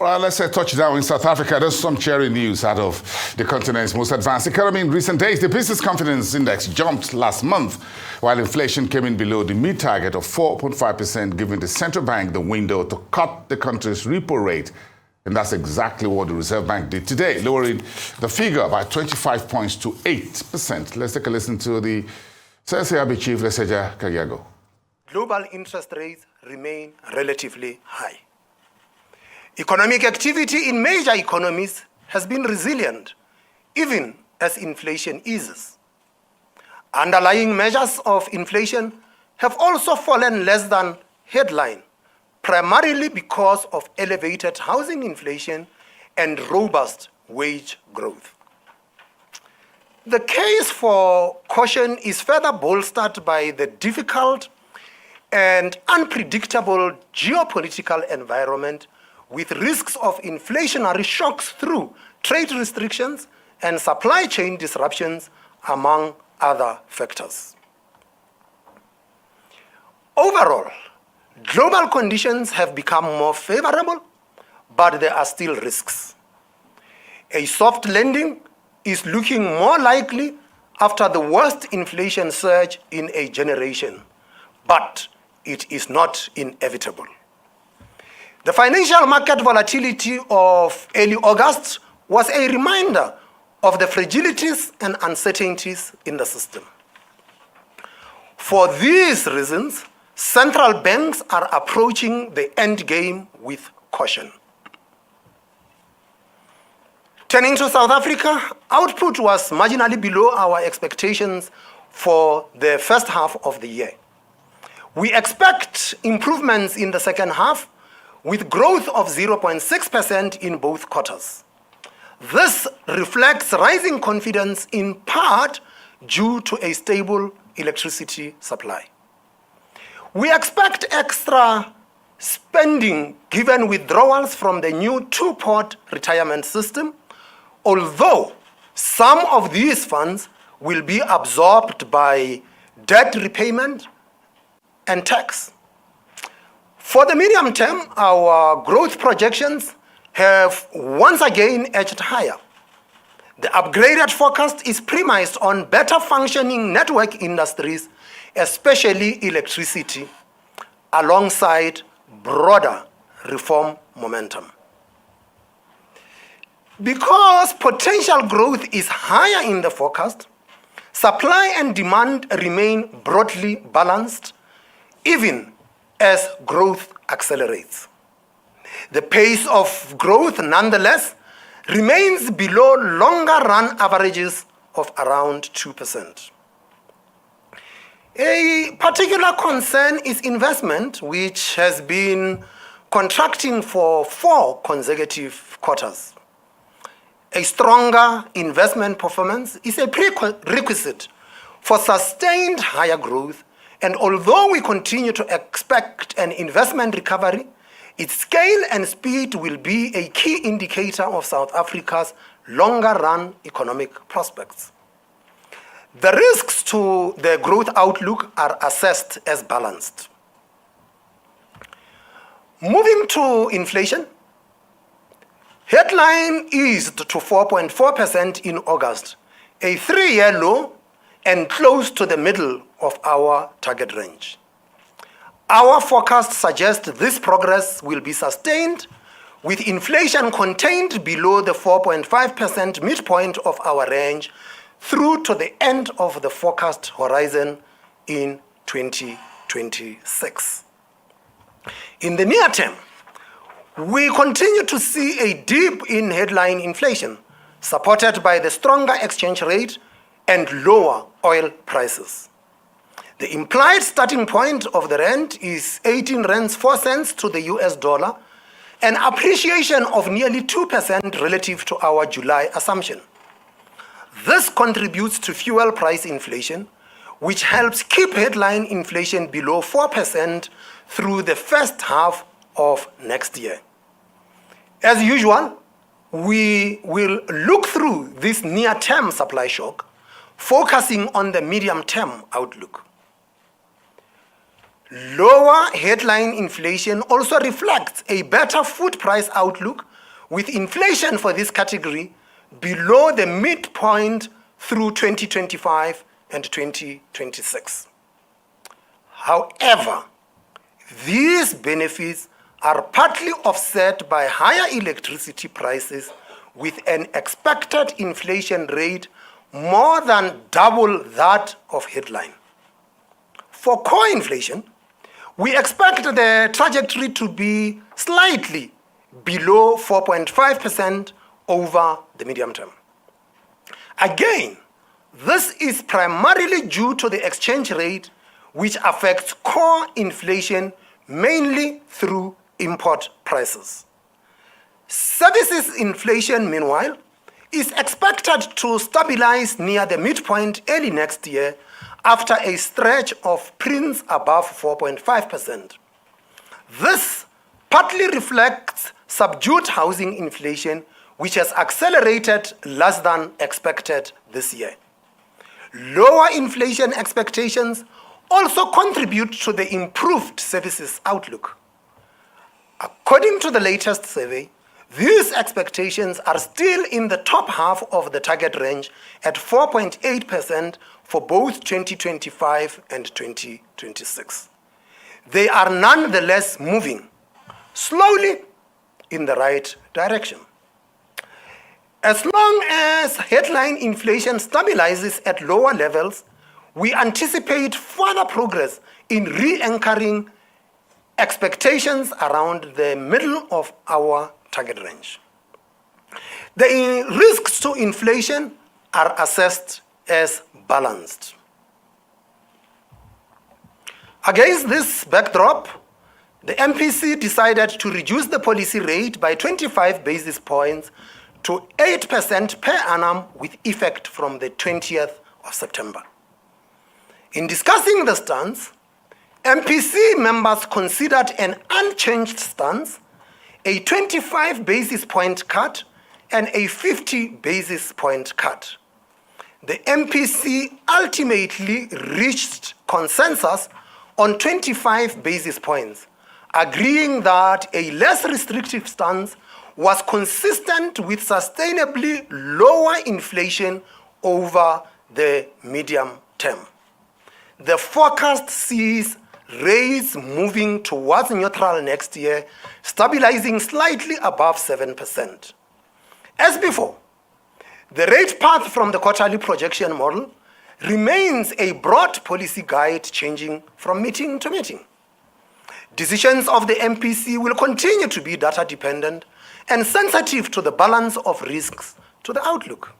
Well, let's say touchdown in South Africa. There's some cheery news out of the continent's most advanced economy in recent days. The business confidence index jumped last month, while inflation came in below the mid-target of 4.5%, giving the central bank the window to cut the country's repo rate. And that's exactly what the Reserve Bank did today, lowering the figure by 25 points to 8%. Let's take a listen to the SARB chief, Leseja Kagiago. Global interest rates remain relatively high. Economic activity in major economies has been resilient, even as inflation eases. Underlying measures of inflation have also fallen less than headline, primarily because of elevated housing inflation and robust wage growth. The case for caution is further bolstered by the difficult and unpredictable geopolitical environment, with risks of inflationary shocks through trade restrictions and supply chain disruptions, among other factors. Overall, global conditions have become more favorable, but there are still risks. A soft landing is looking more likely after the worst inflation surge in a generation, but it is not inevitable. The financial market volatility of early August was a reminder of the fragilities and uncertainties in the system. For these reasons, central banks are approaching the end game with caution. Turning to South Africa, output was marginally below our expectations for the first half of the year. We expect improvements in the second half, with growth of 0.6% in both quarters. This reflects rising confidence, in part due to a stable electricity supply. We expect extra spending given withdrawals from the new two-pot retirement system, although some of these funds will be absorbed by debt repayment and tax. For the medium term, our growth projections have once again edged higher. The upgraded forecast is premised on better functioning network industries, especially electricity, alongside broader reform momentum. Because potential growth is higher in the forecast, supply and demand remain broadly balanced, even as growth accelerates. The pace of growth, nonetheless, remains below longer-run averages of around 2%. A particular concern is investment, which has been contracting for 4 consecutive quarters. A stronger investment performance is a prerequisite for sustained higher growth, and although we continue to expect an investment recovery, its scale and speed will be a key indicator of South Africa's longer-run economic prospects. The risks to the growth outlook are assessed as balanced. Moving to inflation, headline eased to 4.4% in August, a 3-year low and close to the middle of our target range. Our forecast suggests this progress will be sustained, with inflation contained below the 4.5% midpoint of our range through to the end of the forecast horizon in 2026. In the near term, we continue to see a dip in headline inflation, supported by the stronger exchange rate and lower oil prices. The implied starting point of the rand is 18 rands 4 cents to the US dollar, an appreciation of nearly 2% relative to our July assumption. This contributes to fuel price inflation, which helps keep headline inflation below 4% through the first half of next year. As usual, we will look through this near-term supply shock, focusing on the medium-term outlook. Lower headline inflation also reflects a better food price outlook, with inflation for this category below the midpoint through 2025 and 2026. However, these benefits are partly offset by higher electricity prices, with an expected inflation rate more than double that of headline. For core inflation, we expect the trajectory to be slightly below 4.5% over the medium term. Again, this is primarily due to the exchange rate, which affects core inflation mainly through import prices. Services inflation, meanwhile, is expected to stabilize near the midpoint early next year after a stretch of prints above 4.5%. This partly reflects subdued housing inflation, which has accelerated less than expected this year. Lower inflation expectations also contribute to the improved services outlook. According to the latest survey, these expectations are still in the top half of the target range at 4.8% for both 2025 and 2026. They are nonetheless moving slowly in the right direction. As long as headline inflation stabilizes at lower levels, we anticipate further progress in re-anchoring expectations around the middle of our target range. The risks to inflation are assessed as balanced. Against this backdrop, the MPC decided to reduce the policy rate by 25 basis points to 8% per annum with effect from the 20th of September. In discussing the stance, MPC members considered an unchanged stance, a 25 basis point cut, and a 50 basis point cut. The MPC ultimately reached consensus on 25 basis points, agreeing that a less restrictive stance was consistent with sustainably lower inflation over the medium term. The forecast sees rates moving towards neutral next year, stabilizing slightly above 7%. As before, the rate path from the quarterly projection model remains a broad policy guide, changing from meeting to meeting. Decisions of the MPC will continue to be data dependent and sensitive to the balance of risks to the outlook.